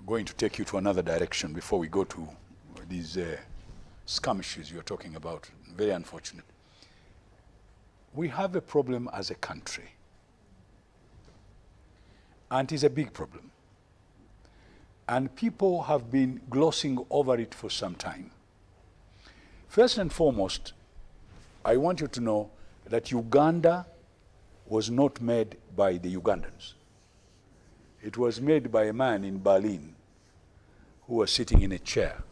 going to take you to another direction before we go to these skirmishes you're talking about. Very unfortunate. We have a problem as a country, and it's a big problem. And people have been glossing over it for some time. First and foremost, I want you to know that Uganda was not made by the Ugandans. It was made by a man in Berlin who was sitting in a chair.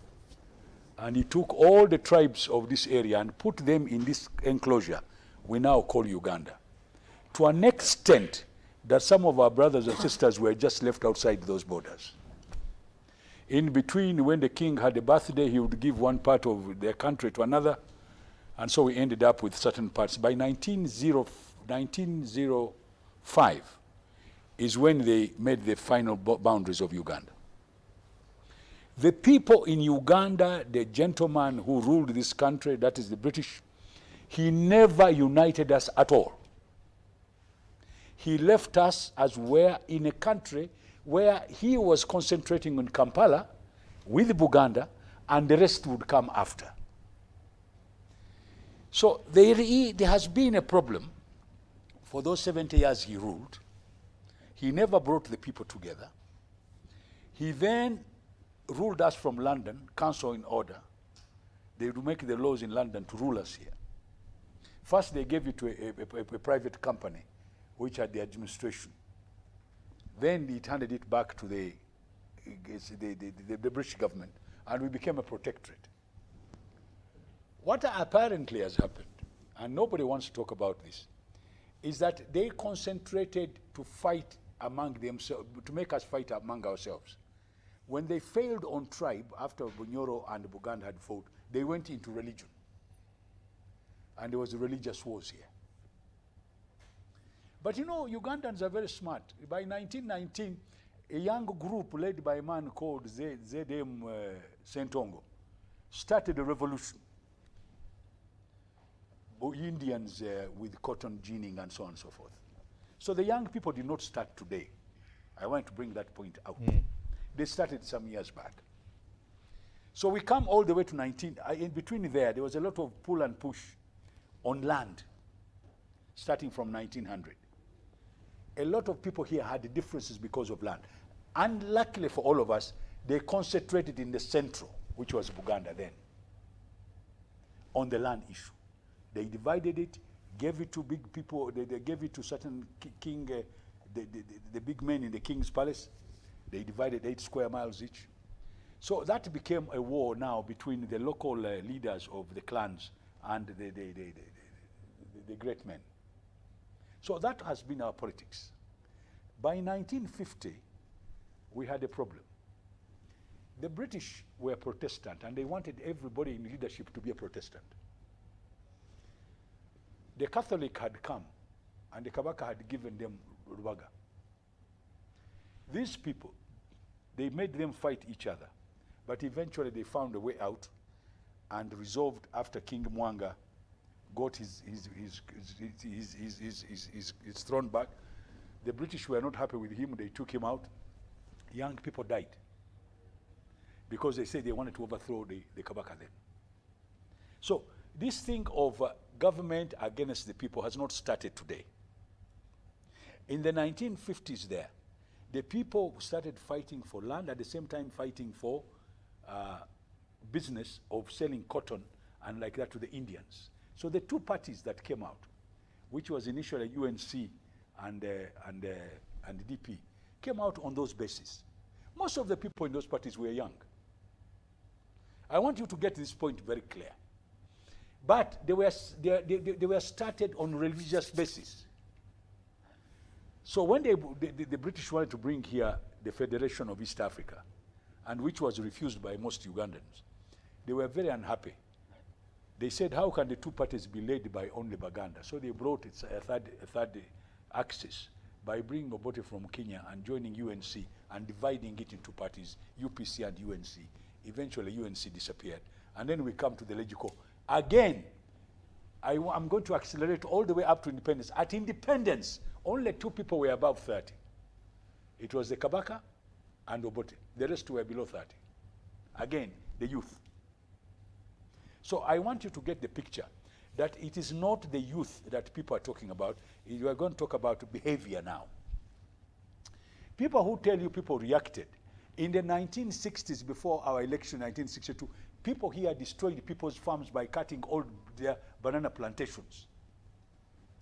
And he took all the tribes of this area and put them in this enclosure we now call Uganda. To an extent that some of our brothers and sisters were just left outside those borders. In between, when the king had a birthday, he would give one part of their country to another. And so we ended up with certain parts. By 1905 is when they made the final boundaries of Uganda. The people in Uganda, the gentleman who ruled this country, that is the British, he never united us at all. He left us as we're in a country where he was concentrating on Kampala with Buganda, and the rest would come after. So there has been a problem for those 70 years he ruled. He never brought the people together. He then ruled us from London, council in order. They would make the laws in London to rule us here. First, they gave it to a private company, which had the administration. Then it handed it back to the British government, and we became a protectorate. What apparently has happened, and nobody wants to talk about this, is that they concentrated to fight among themselves, to make us fight among ourselves. When they failed on tribe, after Bunyoro and Buganda had fought, they went into religion. And there was religious wars here. But you know, Ugandans are very smart. By 1919, a young group led by a man called Z.M. Sentongo started a revolution. Indians with cotton ginning and so on and so forth. So the young people did not start today. I want to bring that point out. They started some years back. So we come all the way to in between there was a lot of pull and push on land, starting from 1900. A lot of people here had differences because of land. Unluckily for all of us, they concentrated in the central, which was Buganda then, on the land issue. They divided it, gave it to big people, they gave it to certain king, the big men in the king's palace. They divided 8 square miles each. So that became a war now between the local leaders of the clans and the great men. So that has been our politics. By 1950, we had a problem. The British were Protestant, and they wanted everybody in leadership to be a Protestant. The Catholic had come, and the Kabaka had given them Rubaga. These people, they made them fight each other, but eventually they found a way out and resolved after King Mwanga got his throne back. The British were not happy with him. They took him out. Young people died because they said they wanted to overthrow the Kabaka then. So this thing of government against the people has not started today. In the 1950s there, the people started fighting for land, at the same time fighting for business of selling cotton and like that to the Indians. So the two parties that came out, which was initially UNC and DP, came out on those bases. Most of the people in those parties were young. I want you to get this point very clear. But they were started on religious basis. So when the British wanted to bring here the Federation of East Africa, and which was refused by most Ugandans, they were very unhappy. They said, how can the two parties be led by only Baganda? So they brought a third axis by bringing Obote from Kenya and joining UNC and dividing it into parties, UPC and UNC. Eventually UNC disappeared. And then we come to the Legico. Again, I'm going to accelerate all the way up to independence. At independence, only 2 people were above 30. It was the Kabaka and Obote. The rest were below 30. Again, the youth. So I want you to get the picture that it is not the youth that people are talking about. You are going to talk about behavior now. People who tell you people reacted. In the 1960s, before our election, 1962, people here destroyed people's farms by cutting all their banana plantations.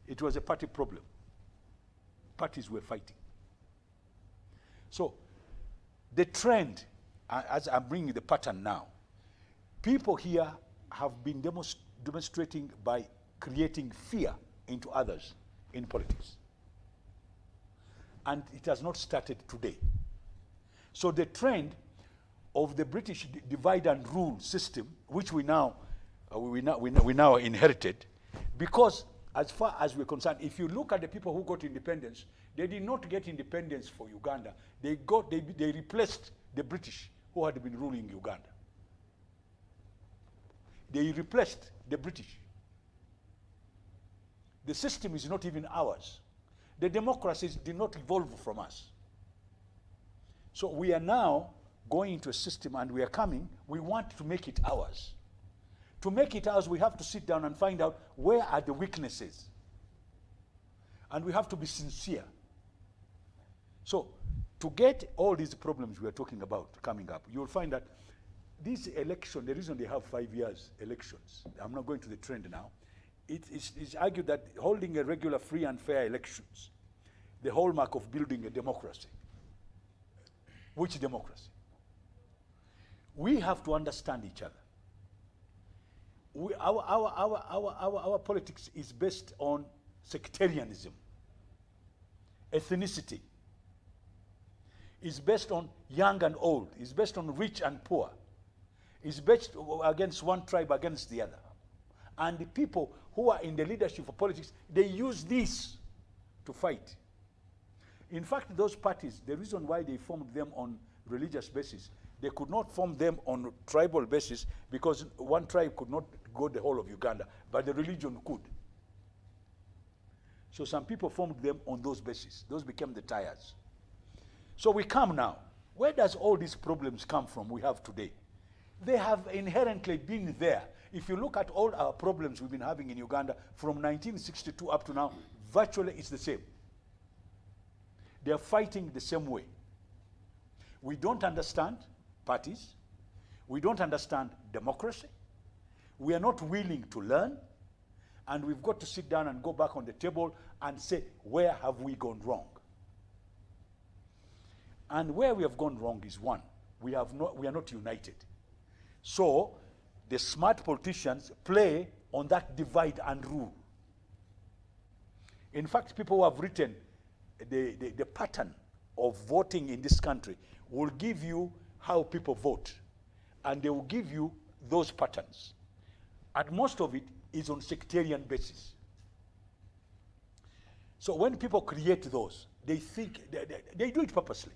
It was a party problem. Parties were fighting. So the trend, as I'm bringing the pattern now, people here have been demonstrating by creating fear into others in politics. And it has not started today. So the trend of the British divide and rule system, which we now inherited, because as far as we're concerned, if you look at the people who got independence, they did not get independence for Uganda. They replaced the British who had been ruling Uganda. They replaced the British. The system is not even ours. The democracies did not evolve from us. So we are now going into a system, and we want to make it ours. To make it ours, we have to sit down and find out where are the weaknesses. And we have to be sincere. So to get all these problems we are talking about coming up, you'll find that this election, the reason they have 5 years elections, I'm not going to the trend now, it's argued that holding a regular, free and fair elections, the hallmark of building a democracy. Which democracy? We have to understand each other. Our politics is based on sectarianism, ethnicity. It's based on young and old. It's based on rich and poor. It's based against one tribe against the other. And the people who are in the leadership of politics, they use this to fight. In fact, those parties, the reason why they formed them on religious basis, they could not form them on tribal basis because one tribe could not go the whole of Uganda, but the religion could. So some people formed them on those bases. Those became the tires. So we come now. Where does all these problems come from we have today? They have inherently been there. If you look at all our problems we've been having in Uganda from 1962 up to now, virtually it's the same. They are fighting the same way. We don't understand parties. We don't understand democracy. We are not willing to learn. And we've got to sit down and go back on the table and say, where have we gone wrong? And where we have gone wrong is one, we are not united. So the smart politicians play on that divide and rule. In fact, people who have written the pattern of voting in this country will give you how people vote. And they will give you those patterns. And most of it is on sectarian basis. So when people create those, they think, they do it purposely.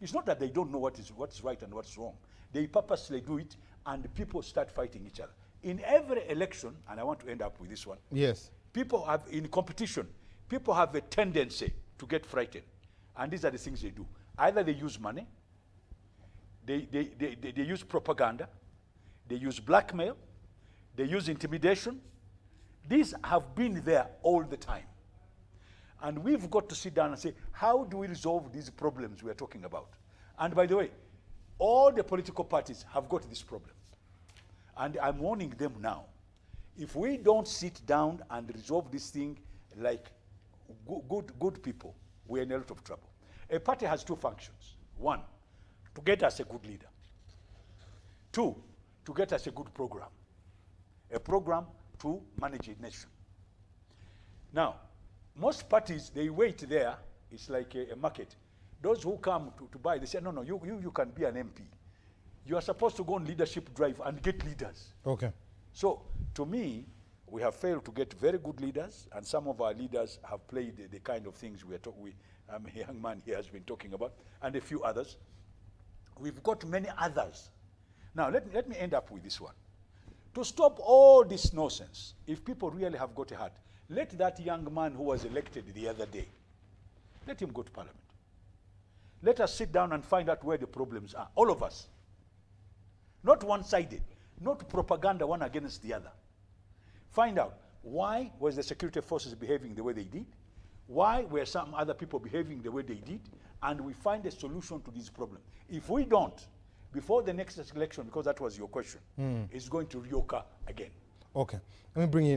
It's not that they don't know what is right and what's wrong. They purposely do it, and people start fighting each other. In every election, and I want to end up with this one. Yes. People have, in competition, people have a tendency to get frightened. And these are the things they do. Either they use money, they use propaganda, they use blackmail, they use intimidation. These have been there all the time. And we've got to sit down and say, how do we resolve these problems we are talking about? And by the way, all the political parties have got this problem. And I'm warning them now. If we don't sit down and resolve this thing like good people, we're in a lot of trouble. A party has two functions. One, to get us a good leader. Two, to get us a good program. A program to manage a nation. Now, most parties, they wait there. It's like a market. Those who come to buy, they say, no, you can be an MP. You are supposed to go on leadership drive and get leaders. Okay. So, to me, we have failed to get very good leaders, and some of our leaders have played the kind of things a young man here has been talking about, and a few others. We've got many others. Now, let me end up with this one. To stop all this nonsense, if people really have got a heart, let that young man who was elected the other day, let him go to parliament. Let us sit down and find out where the problems are, all of us. Not one-sided, not propaganda one against the other. Find out why was the security forces behaving the way they did, why were some other people behaving the way they did, and we find a solution to this problem. If we don't, before the next election, because that was your question, it's going to reoccur again. Okay, let me bring in